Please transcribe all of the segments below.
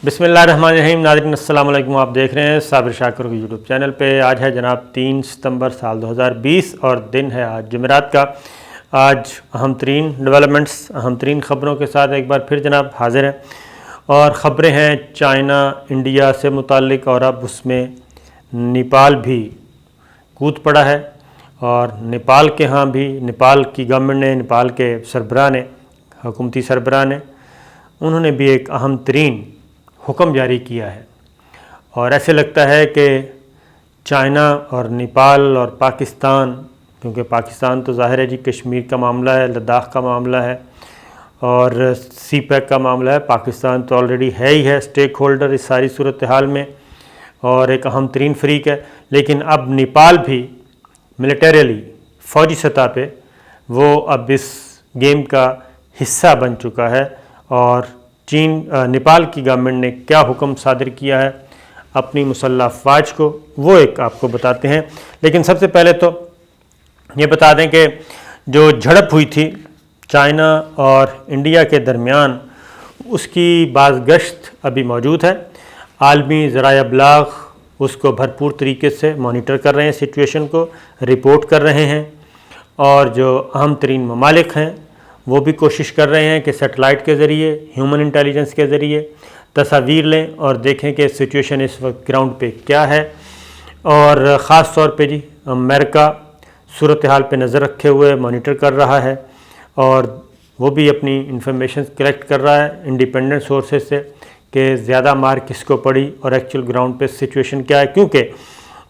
بسم اللہ الرحمن الرحیم۔ ناظرین السلام علیکم، آپ دیکھ رہے ہیں صابر شاکر کی یوٹیوب چینل پہ۔ آج ہے جناب 3 ستمبر سال 2020 اور دن ہے آج جمعرات کا۔ آج اہم ترین ڈیولپمنٹس، اہم ترین خبروں کے ساتھ ایک بار پھر جناب حاضر ہیں، اور خبریں ہیں چائنا انڈیا سے متعلق، اور اب اس میں نیپال بھی کود پڑا ہے۔ اور نیپال کے ہاں بھی نیپال کی گورنمنٹ نے، نیپال کے سربراہ نے، حکومتی سربراہ نے، انہوں نے بھی ایک اہم ترین حکم جاری کیا ہے۔ اور ایسے لگتا ہے کہ چائنا اور نیپال اور پاکستان، کیونکہ پاکستان تو ظاہر ہے جی کشمیر کا معاملہ ہے، لداخ کا معاملہ ہے اور سی پیک کا معاملہ ہے، پاکستان تو آلریڈی ہے ہی ہے اسٹیک ہولڈر اس ساری صورتحال میں اور ایک اہم ترین فریق ہے، لیکن اب نیپال بھی ملیٹریلی فوجی سطح پہ وہ اب اس گیم کا حصہ بن چکا ہے۔ اور نیپال کی گورنمنٹ نے کیا حکم صادر کیا ہے اپنی مسلح افواج کو، وہ ایک آپ کو بتاتے ہیں۔ لیکن سب سے پہلے تو یہ بتا دیں کہ جو جھڑپ ہوئی تھی چائنا اور انڈیا کے درمیان، اس کی بازگشت ابھی موجود ہے۔ عالمی ذرائع ابلاغ اس کو بھرپور طریقے سے مانیٹر کر رہے ہیں، سچویشن کو رپورٹ کر رہے ہیں، اور جو اہم ترین ممالک ہیں وہ بھی کوشش کر رہے ہیں کہ سیٹلائٹ کے ذریعے، ہیومن انٹیلیجنس کے ذریعے تصاویر لیں اور دیکھیں کہ سچویشن اس وقت گراؤنڈ پہ کیا ہے۔ اور خاص طور پہ جی امریکہ صورتحال پہ نظر رکھے ہوئے مانیٹر کر رہا ہے، اور وہ بھی اپنی انفارمیشن کلیکٹ کر رہا ہے انڈیپینڈنٹ سورسز سے کہ زیادہ مار کس کو پڑی اور ایکچوئل گراؤنڈ پہ سچویشن کیا ہے۔ کیونکہ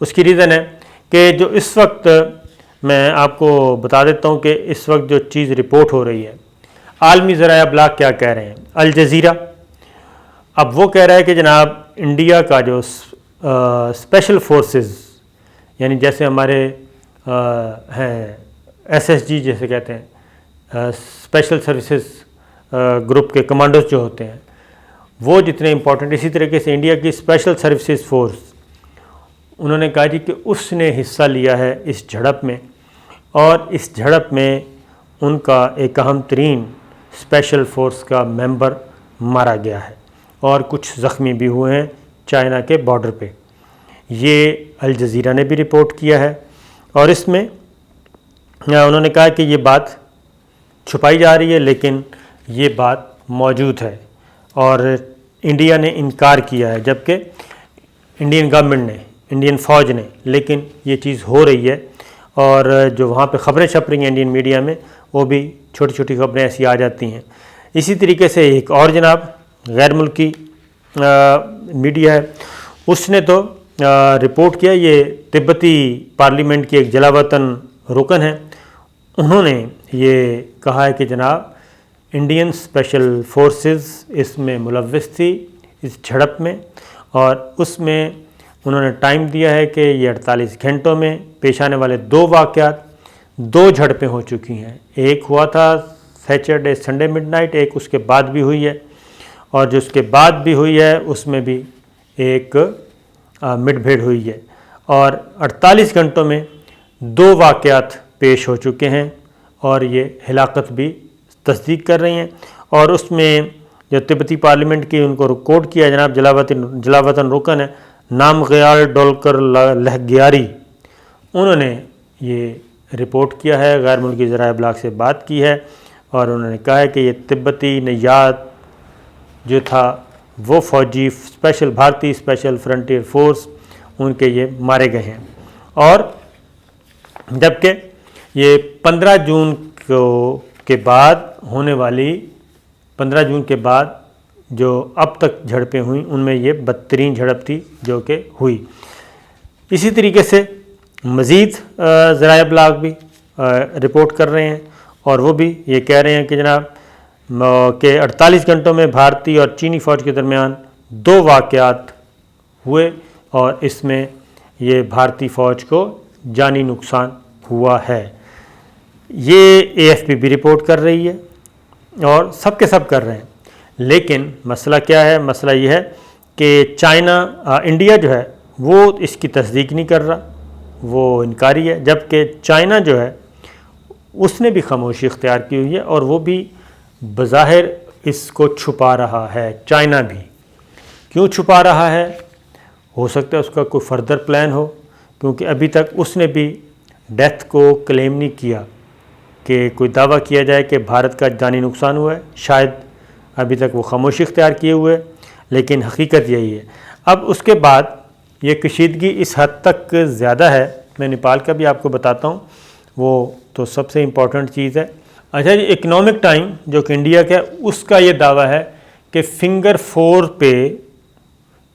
اس کی ریزن ہے کہ جو اس وقت میں آپ کو بتا دیتا ہوں کہ اس وقت جو چیز رپورٹ ہو رہی ہے، عالمی ذرائع ابلاغ کیا کہہ رہے ہیں۔ الجزیرہ اب وہ کہہ رہا ہے کہ جناب انڈیا کا جو اسپیشل فورسز، یعنی جیسے ہمارے ہیں SSG جیسے کہتے ہیں، اسپیشل سروسز گروپ کے کمانڈوز جو ہوتے ہیں، وہ جتنے امپورٹنٹ، اسی طریقے سے انڈیا کی اسپیشل سروسز فورس، انہوں نے کہا جی کہ اس نے حصہ لیا ہے اس جھڑپ میں، اور اس جھڑپ میں ان کا ایک اہم ترین اسپیشل فورس کا ممبر مارا گیا ہے، اور کچھ زخمی بھی ہوئے ہیں چائنا کے بارڈر پہ۔ یہ الجزیرہ نے بھی رپورٹ کیا ہے، اور اس میں انہوں نے کہا کہ یہ بات چھپائی جا رہی ہے، لیکن یہ بات موجود ہے، اور انڈیا نے انکار کیا ہے، جبکہ انڈین گورنمنٹ نے، انڈین فوج نے، لیکن یہ چیز ہو رہی ہے۔ اور جو وہاں پہ خبریں چھپ رہی ہیں انڈین میڈیا میں، وہ بھی چھوٹی چھوٹی خبریں ایسی آ جاتی ہیں۔ اسی طریقے سے ایک اور جناب غیر ملکی میڈیا ہے، اس نے تو رپورٹ کیا، یہ تبتی پارلیمنٹ کی ایک جلا وطن رکن ہے، انہوں نے یہ کہا ہے کہ جناب انڈین اسپیشل فورسز اس میں ملوث تھی اس جھڑپ میں، اور اس میں انہوں نے ٹائم دیا ہے کہ یہ 48 گھنٹوں میں پیش آنے والے 2 واقعات، 2 جھڑپیں ہو چکی ہیں۔ ایک ہوا تھا سیچرڈے سنڈے مڈ نائٹ، ایک اس کے بعد بھی ہوئی ہے، اور جو اس کے بعد بھی ہوئی ہے اس میں بھی ایک مڈ بھیڑ ہوئی ہے، اور 48 گھنٹوں میں 2 واقعات پیش ہو چکے ہیں، اور یہ ہلاکت بھی تصدیق کر رہی ہیں۔ اور اس میں جو تبتی پارلیمنٹ کی ان کو ریکارڈ کیا جناب جلا وطن رکن ہے نام غیال ڈولکر لہگیاری، انہوں نے یہ رپورٹ کیا ہے، غیر ملکی ذرائع ابلاغ سے بات کی ہے، اور انہوں نے کہا ہے کہ یہ تبتی نیاد جو تھا وہ فوجی بھارتی اسپیشل فرنٹیئر فورس، ان کے یہ مارے گئے ہیں۔ اور جبکہ یہ 15 جون کے بعد ہونے والی 15 جون کے بعد جو اب تک جھڑپیں ہوئیں ان میں یہ بدترین جھڑپ تھی جو کہ ہوئی۔ اسی طریقے سے مزید ذرائع ابلاغ بھی رپورٹ کر رہے ہیں، اور وہ بھی یہ کہہ رہے ہیں کہ جناب کہ 48 گھنٹوں میں بھارتی اور چینی فوج کے درمیان 2 واقعات ہوئے، اور اس میں یہ بھارتی فوج کو جانی نقصان ہوا ہے۔ یہ AFP بھی رپورٹ کر رہی ہے، اور سب کے سب کر رہے ہیں، لیکن مسئلہ کیا ہے؟ مسئلہ یہ ہے کہ انڈیا جو ہے وہ اس کی تصدیق نہیں کر رہا، وہ انکاری ہے، جبکہ چائنا جو ہے اس نے بھی خاموشی اختیار کی ہوئی ہے، اور وہ بھی بظاہر اس کو چھپا رہا ہے، چائنا بھی۔ کیوں چھپا رہا ہے؟ ہو سکتا ہے اس کا کوئی فردر پلان ہو، کیونکہ ابھی تک اس نے بھی ڈیتھ کو کلیم نہیں کیا کہ کوئی دعویٰ کیا جائے کہ بھارت کا جانی نقصان ہوا ہے. شاید ابھی تک وہ خاموشی اختیار کیے ہوئے، لیکن حقیقت یہی ہے. اب اس کے بعد یہ کشیدگی اس حد تک زیادہ ہے، میں نیپال کا بھی آپ کو بتاتا ہوں، وہ تو سب سے امپورٹنٹ چیز ہے. اچھا جی، اکنامک ٹائم جو کہ انڈیا کا ہے، اس کا یہ دعویٰ ہے کہ فنگر 4 پہ،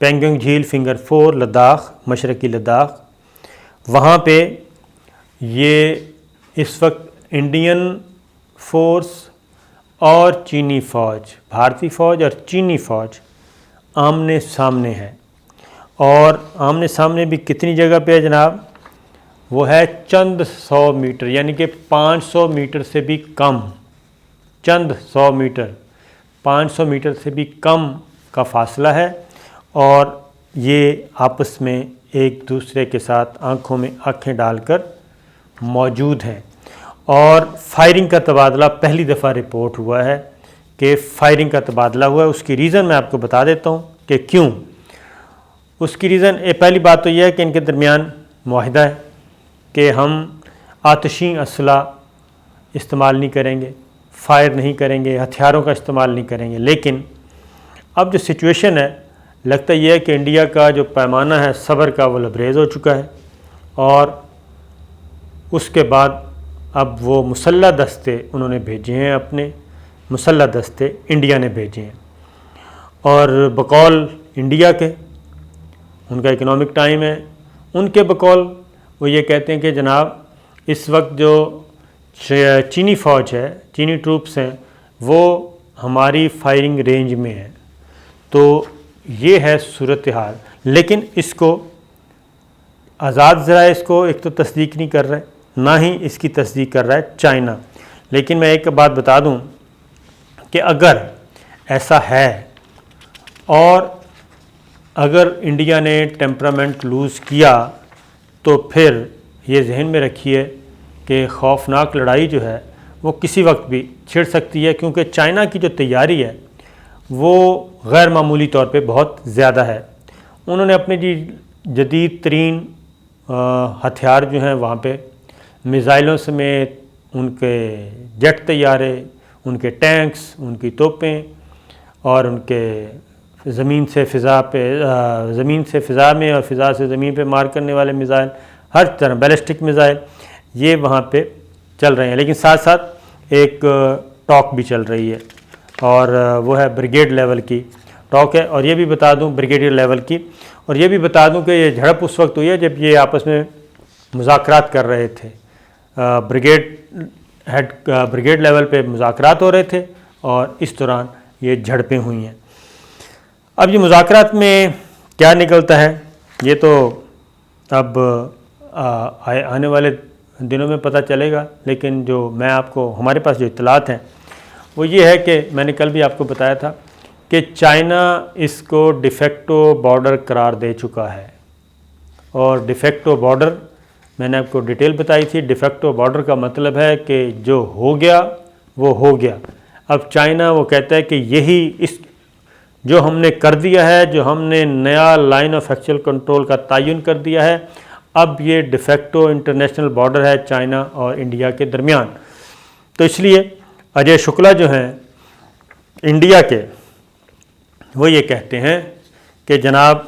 پینگونگ جھیل فنگر 4 لداخ، مشرقی لداخ، وہاں پہ یہ اس وقت انڈین فورس اور چینی فوج، بھارتی فوج اور چینی فوج آمنے سامنے ہے. اور آمنے سامنے بھی کتنی جگہ پہ ہے جناب؟ وہ ہے چند 100 میٹر، یعنی کہ 500 میٹر سے بھی کم، چند 100 میٹر، 500 میٹر سے بھی کم کا فاصلہ ہے. اور یہ آپس میں ایک دوسرے کے ساتھ آنکھوں میں آنکھیں ڈال کر موجود ہیں. اور فائرنگ کا تبادلہ پہلی دفعہ رپورٹ ہوا ہے کہ فائرنگ کا تبادلہ ہوا ہے. اس کی ریزن میں آپ کو بتا دیتا ہوں کہ کیوں. اس کی ریزن پہلی بات تو یہ ہے کہ ان کے درمیان معاہدہ ہے کہ ہم آتشی اسلحہ استعمال نہیں کریں گے، فائر نہیں کریں گے، ہتھیاروں کا استعمال نہیں کریں گے. لیکن اب جو سچویشن ہے، لگتا یہ ہے کہ انڈیا کا جو پیمانہ ہے صبر کا، وہ لبریز ہو چکا ہے. اور اس کے بعد اب وہ مسلح دستے انہوں نے بھیجے ہیں، اپنے مسلح دستے انڈیا نے بھیجے ہیں. اور بقول انڈیا کے، ان کا اکنامک ٹائم ہے، ان کے بقول وہ یہ کہتے ہیں کہ جناب اس وقت جو چینی فوج ہے، چینی ٹروپس ہیں، وہ ہماری فائرنگ رینج میں ہیں. تو یہ ہے صورتحال. لیکن اس کو آزاد ذرائع اس کو ایک تو تصدیق نہیں کر رہے، نہ ہی اس کی تصدیق کر رہا ہے چائنا. لیکن میں ایک بات بتا دوں کہ اگر ایسا ہے اور اگر انڈیا نے ٹیمپرامنٹ لوز کیا تو پھر یہ ذہن میں رکھیے کہ خوفناک لڑائی جو ہے وہ کسی وقت بھی چھڑ سکتی ہے. کیونکہ چائنا کی جو تیاری ہے وہ غیر معمولی طور پہ بہت زیادہ ہے. انہوں نے اپنے جدید ترین ہتھیار جو ہیں وہاں پہ، میزائلوں سمیت ان کے جیٹ طیارے، ان کے ٹینکس، ان کی توپیں، اور ان کے زمین سے فضا میں اور فضا سے زمین پہ مار کرنے والے میزائل، ہر طرح بیلسٹک میزائل، یہ وہاں پہ چل رہے ہیں. لیکن ساتھ ساتھ ایک ٹاک بھی چل رہی ہے، اور وہ ہے بریگیڈ لیول کی ٹاک ہے. اور یہ بھی بتا دوں بریگیڈیئر لیول کی، اور یہ بھی بتا دوں کہ یہ جھڑپ اس وقت ہوئی ہے جب یہ آپس میں مذاکرات کر رہے تھے. بریگیڈ لیول پہ مذاکرات ہو رہے تھے اور اس دوران یہ جھڑپیں ہوئی ہیں. اب یہ مذاکرات میں کیا نکلتا ہے یہ تو اب آنے والے دنوں میں پتہ چلے گا. لیکن جو میں آپ کو، ہمارے پاس جو اطلاعات ہیں وہ یہ ہے کہ میں نے کل بھی آپ کو بتایا تھا کہ چائنا اس کو ڈیفیکٹو بارڈر قرار دے چکا ہے. اور ڈیفیکٹو بارڈر میں نے آپ کو ڈیٹیل بتائی تھی. ڈیفیکٹو بارڈر کا مطلب ہے کہ جو ہو گیا وہ ہو گیا. اب چائنا وہ کہتا ہے کہ یہی جو ہم نے کر دیا ہے، جو ہم نے نیا لائن آف ایکچوئل کنٹرول کا تعین کر دیا ہے، اب یہ ڈیفیکٹو انٹرنیشنل بارڈر ہے چائنا اور انڈیا کے درمیان. تو اس لیے اجے شکلا جو ہیں انڈیا کے، وہ یہ کہتے ہیں کہ جناب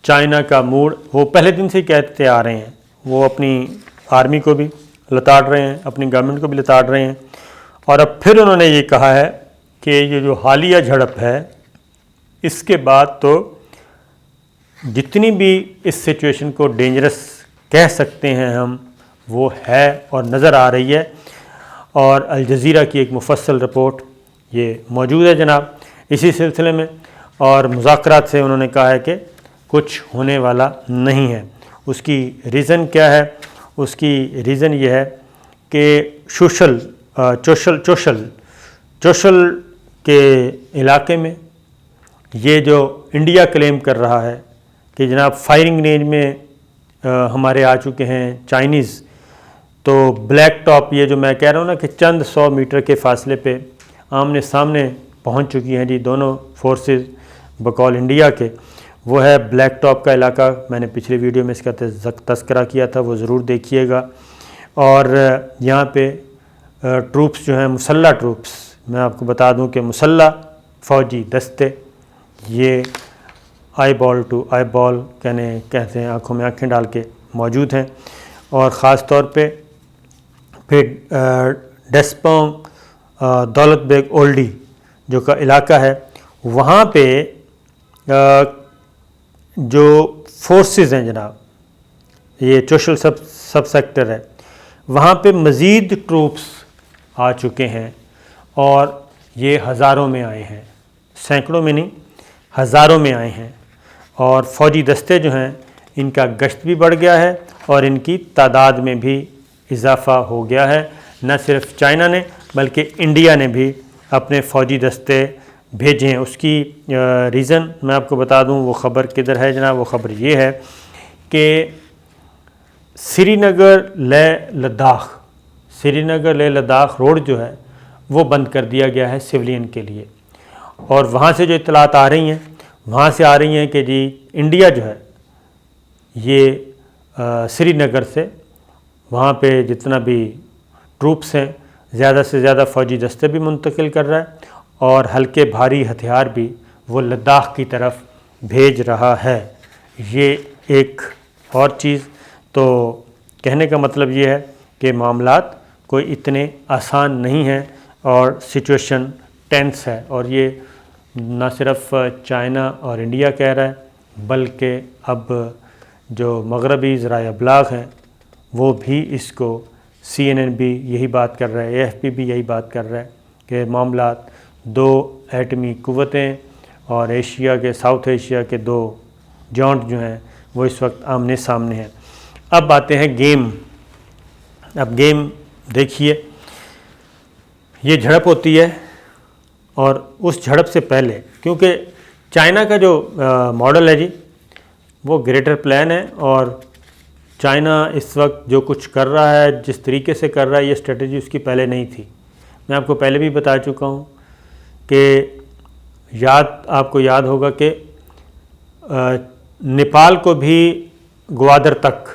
چائنا کا موڈ، وہ پہلے دن سے ہی کہتے آ رہے ہیں، وہ اپنی آرمی کو بھی لتاڑ رہے ہیں، اپنی گورنمنٹ کو بھی لتاڑ رہے ہیں. اور اب پھر انہوں نے یہ کہا ہے کہ یہ جو حالیہ جھڑپ ہے، اس کے بعد تو جتنی بھی اس سچویشن کو ڈینجرس کہہ سکتے ہیں ہم، وہ ہے اور نظر آ رہی ہے. اور الجزیرہ کی ایک مفصل رپورٹ یہ موجود ہے جناب اسی سلسلے میں. اور مذاکرات سے انہوں نے کہا ہے کہ کچھ ہونے والا نہیں ہے. اس کی ریزن کیا ہے؟ اس کی ریزن یہ ہے کہ چوشل کے علاقے میں یہ جو انڈیا کلیم کر رہا ہے کہ جناب فائرنگ رینج میں ہمارے آ چکے ہیں چائنیز، تو بلیک ٹاپ، یہ جو میں کہہ رہا ہوں نا کہ چند 100 میٹر کے فاصلے پہ آمنے سامنے پہنچ چکی ہیں جی دونوں فورسز. بقول انڈیا کے، وہ ہے بلیک ٹاپ کا علاقہ. میں نے پچھلی ویڈیو میں اس کا تذکرہ کیا تھا، وہ ضرور دیکھیے گا. اور یہاں پہ ٹروپس جو ہیں، مسلح ٹروپس، میں آپ کو بتا دوں کہ مسلح فوجی دستے یہ آئی بال ٹو آئی بال کہتے ہیں، آنکھوں میں آنکھیں ڈال کے موجود ہیں. اور خاص طور پہ پھر ڈسپونگ دولت بیگ اولڈی جو کا علاقہ ہے، وہاں پہ جو فورسز ہیں جناب، یہ چوشل سب سیکٹر ہے، وہاں پہ مزید ٹروپس آ چکے ہیں اور یہ ہزاروں میں آئے ہیں، سینکڑوں میں نہیں، ہزاروں میں آئے ہیں. اور فوجی دستے جو ہیں ان کا گشت بھی بڑھ گیا ہے اور ان کی تعداد میں بھی اضافہ ہو گیا ہے. نہ صرف چائنا نے بلکہ انڈیا نے بھی اپنے فوجی دستے بھیجے ہیں. اس کی ریزن میں آپ کو بتا دوں، وہ خبر کدھر ہے جناب. وہ خبر یہ ہے کہ سری نگر لے لداخ روڈ جو ہے وہ بند کر دیا گیا ہے سویلین کے لیے. اور وہاں سے جو اطلاعات آ رہی ہیں، وہاں سے آ رہی ہیں کہ جی انڈیا جو ہے یہ سری نگر سے وہاں پہ جتنا بھی ٹروپس ہیں، زیادہ سے زیادہ فوجی دستے بھی منتقل کر رہا ہے اور ہلکے بھاری ہتھیار بھی وہ لداخ کی طرف بھیج رہا ہے. یہ ایک اور چیز. تو کہنے کا مطلب یہ ہے کہ معاملات کوئی اتنے آسان نہیں ہیں اور سچویشن ٹینس ہے. اور یہ نہ صرف چائنا اور انڈیا کہہ رہا ہے بلکہ اب جو مغربی ذرائع ابلاغ ہیں وہ بھی اس کو، CNN بھی یہی بات کر رہا ہے، AFP بھی یہی بات کر رہا ہے کہ معاملات دو ایٹمی قوتیں اور ایشیا کے، ساؤتھ ایشیا کے دو جونٹ جو ہیں وہ اس وقت آمنے سامنے ہیں. اب آتے ہیں گیم. اب گیم دیکھیے، یہ جھڑپ ہوتی ہے اور اس جھڑپ سے پہلے، کیونکہ چائنا کا جو ماڈل ہے جی وہ گریٹر پلان ہے، اور چائنا اس وقت جو کچھ کر رہا ہے، جس طریقے سے کر رہا ہے، یہ اسٹریٹجی اس کی پہلے نہیں تھی. میں آپ کو پہلے بھی بتا چکا ہوں کہ آپ کو یاد ہوگا کہ نیپال کو بھی گوادر تک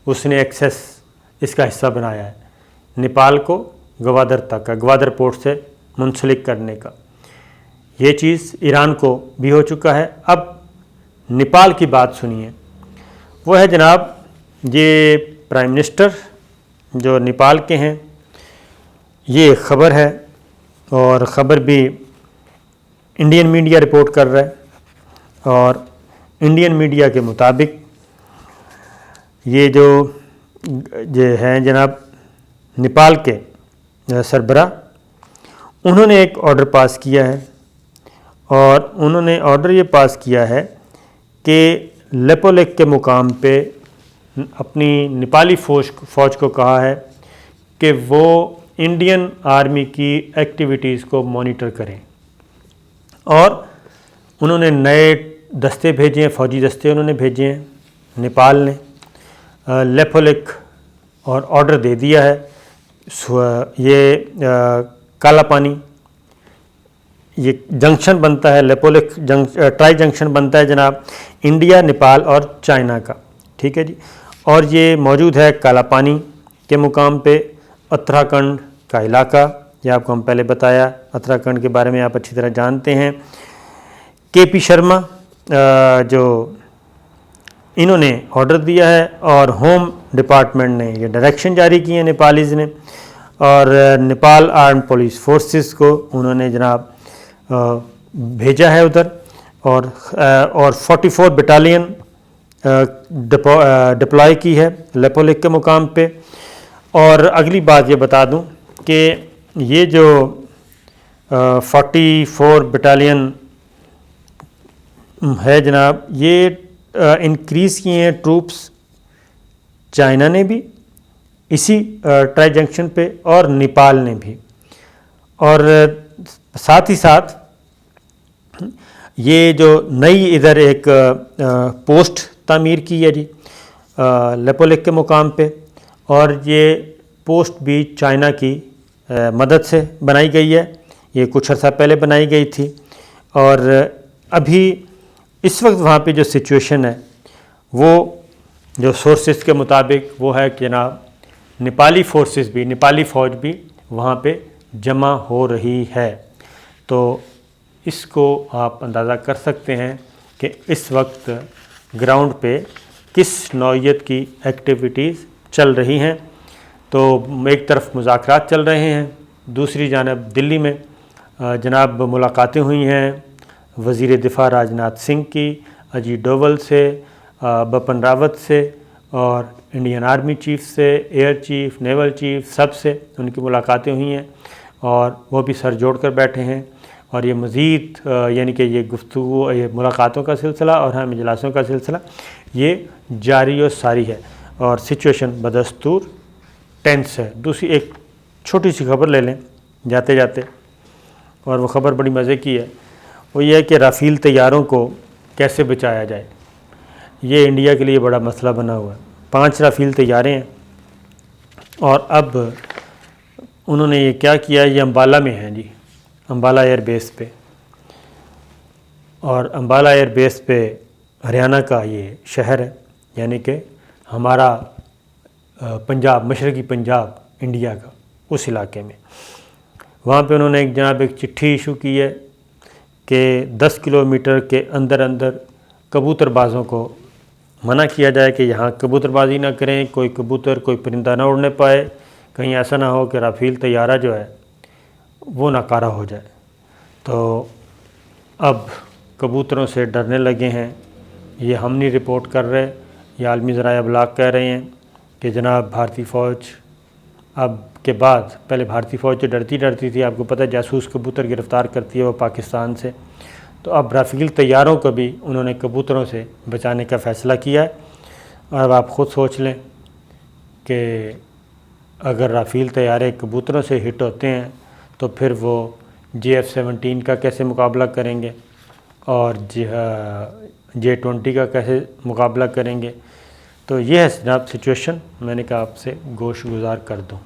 اس نے ایکسیس اس کا حصہ بنایا ہے. نیپال کو گوادر تک کا، گوادر پورٹ سے منسلک کرنے کا، یہ چیز ایران کو بھی ہو چکا ہے. اب نیپال کی بات سنیے. وہ ہے جناب یہ پرائم منسٹر جو نیپال کے ہیں، یہ ایک خبر ہے اور خبر بھی انڈین میڈیا رپورٹ کر رہا ہے. اور انڈین میڈیا کے مطابق یہ جو ہیں جناب نیپال کے سربراہ، انہوں نے ایک آرڈر پاس کیا ہے. اور انہوں نے آرڈر یہ پاس کیا ہے کہ لیپولیک کے مقام پہ اپنی نیپالی فوج کو کہا ہے کہ وہ انڈین آرمی کی ایکٹیویٹیز کو مانیٹر کریں. اور انہوں نے نئے دستے بھیجے ہیں، فوجی دستے انہوں نے بھیجے ہیں نیپال نے. لیپولیک اور آرڈر دے دیا ہے. یہ کالا پانی، یہ جنکشن بنتا ہے، لیپولیک ٹرائی جنکشن بنتا ہے جناب انڈیا، نیپال اور چائنا کا. ٹھیک ہے جی. اور یہ موجود ہے کالا پانی کے مقام پہ. اتراکھنڈ کا علاقہ، یہ آپ کو ہم پہلے بتایا، اتراکھنڈ کے بارے میں آپ اچھی طرح جانتے ہیں. KP شرما جو انہوں نے آرڈر دیا ہے اور ہوم ڈپارٹمنٹ نے یہ ڈائریکشن جاری کی ہیں نیپالیز نے. اور نیپال آرمڈ پولیس فورسز کو انہوں نے جناب بھیجا ہے ادھر. اور 44 بٹالین ڈپلائی کی ہے لیپولیک کے مقام پہ. اور اگلی بات یہ بتا دوں کہ یہ جو 44 بٹالین ہے جناب، یہ انکریز کیے ہیں ٹروپس چائنا نے بھی اسی ٹرائی جنکشن پہ اور نیپال نے بھی. اور ساتھ ہی ساتھ یہ جو نئی ادھر ایک پوسٹ تعمیر کی ہے جی لیپولیک کے مقام پہ، اور یہ پوسٹ بھی چائنا کی مدد سے بنائی گئی ہے. یہ کچھ عرصہ پہلے بنائی گئی تھی. اور ابھی اس وقت وہاں پہ جو سچویشن ہے وہ جو سورسز کے مطابق وہ ہے کہ جناب نیپالی فورسز بھی، نیپالی فوج بھی وہاں پہ جمع ہو رہی ہے۔ تو اس کو آپ اندازہ کر سکتے ہیں کہ اس وقت گراؤنڈ پہ کس نوعیت کی ایکٹیویٹیز چل رہی ہیں۔ تو ایک طرف مذاکرات چل رہے ہیں، دوسری جانب دلی میں جناب ملاقاتیں ہوئی ہیں وزیر دفاع راجناتھ سنگھ کی، اجیت ڈوول سے، بپن راوت سے اور انڈین آرمی چیف سے، ایئر چیف، نیول چیف، سب سے ان کی ملاقاتیں ہوئی ہیں اور وہ بھی سر جوڑ کر بیٹھے ہیں۔ اور یہ مزید یعنی کہ یہ گفتگو، یہ ملاقاتوں کا سلسلہ اور ہم اجلاسوں کا سلسلہ یہ جاری و ساری ہے اور سچویشن بدستور ٹینس ہے۔ دوسری ایک چھوٹی سی خبر لے لیں جاتے جاتے، اور وہ خبر بڑی مزے کی ہے، وہ یہ ہے کہ رافیل طیاروں کو کیسے بچایا جائے۔ یہ انڈیا کے لیے بڑا مسئلہ بنا ہوا ہے۔ 5 رافیل طیارے ہیں اور اب انہوں نے یہ کیا کیا، یہ امبالہ میں ہیں جی، امبالہ ایئر بیس پہ، اور امبالہ ایئر بیس پہ ہریانہ کا یہ شہر ہے، یعنی کہ ہمارا پنجاب، مشرقی پنجاب انڈیا کا، اس علاقے میں۔ وہاں پہ انہوں نے ایک چٹھی ایشو کی ہے کہ 10 کلومیٹر کے اندر اندر کبوتر بازوں کو منع کیا جائے کہ یہاں کبوتر بازی نہ کریں، کوئی کبوتر، کوئی پرندہ نہ اڑنے پائے، کہیں ایسا نہ ہو کہ رافیل طیارہ جو ہے وہ ناکارہ ہو جائے۔ تو اب کبوتروں سے ڈرنے لگے ہیں، یہ ہم نہیں رپورٹ کر رہے، یہ عالمی ذرائع ابلاغ کہہ رہے ہیں کہ جناب بھارتی فوج اب کے بعد، پہلے بھارتی فوج تو ڈرتی تھی، آپ کو پتہ ہے جاسوس کبوتر گرفتار کرتی ہے وہ پاکستان سے، تو اب رافیل طیاروں کو بھی انہوں نے کبوتروں سے بچانے کا فیصلہ کیا ہے۔ اور اب آپ خود سوچ لیں کہ اگر رافیل طیارے کبوتروں سے ہٹ ہوتے ہیں تو پھر وہ JF-17 کا کیسے مقابلہ کریں گے اور J-20 کا کیسے مقابلہ کریں گے۔ تو یہ ہے جناب سچویشن، میں نے کہا آپ سے گوش گزار کر دوں۔